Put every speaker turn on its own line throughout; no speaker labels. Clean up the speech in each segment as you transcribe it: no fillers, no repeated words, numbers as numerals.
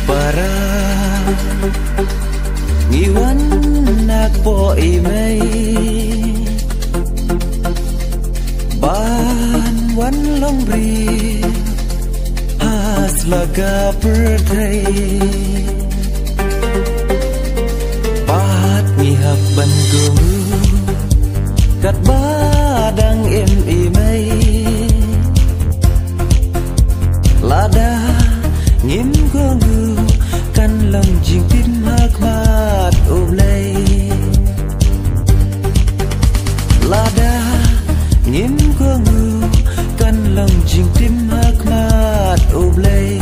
para ngiwan nagpo imay ban wan long bri has laga pertai pat ngihap ban gumu kat badang imay lada ngim gongu kan long jing tin hakmat ublay lada ngim gongu kan long jing tin hakmat ublay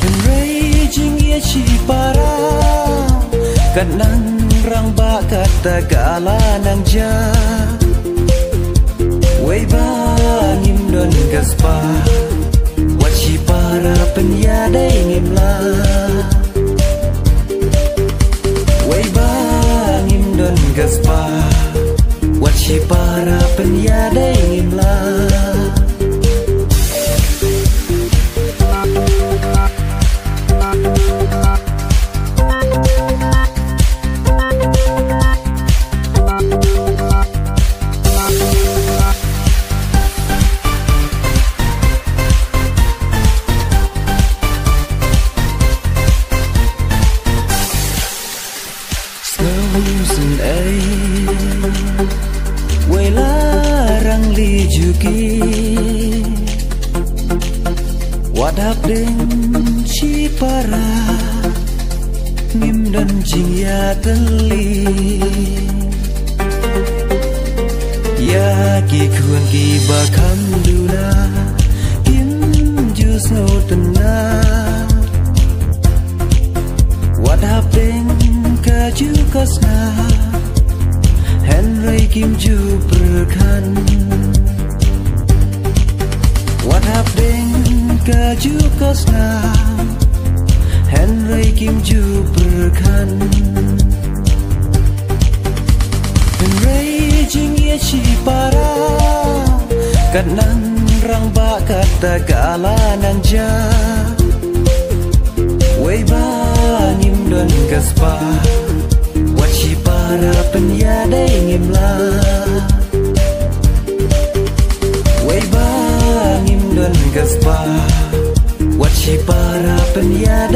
enray jing ye chi para kan nang rang ba kata gala nang ja way ba ngim don gaspa wachi para penyadai ngimla way ba ngim don gaspa wachi para penyadai ngimla Sun ay way larang lijuki wadap ding chi para ngim dan jing ya teli ya ki kuan ki bakam dula kim ju so tena wadap ding kaju kasna Henry Kim Ju perkan wadap ding kaju kasna Henry Kim Ju perkan Henry jing ye chi para kat nang rang ba kata gala nang ja way ba ngim don gaspa wachi para penyadai ngimla way ba ngim don gaspa wachi para penyadai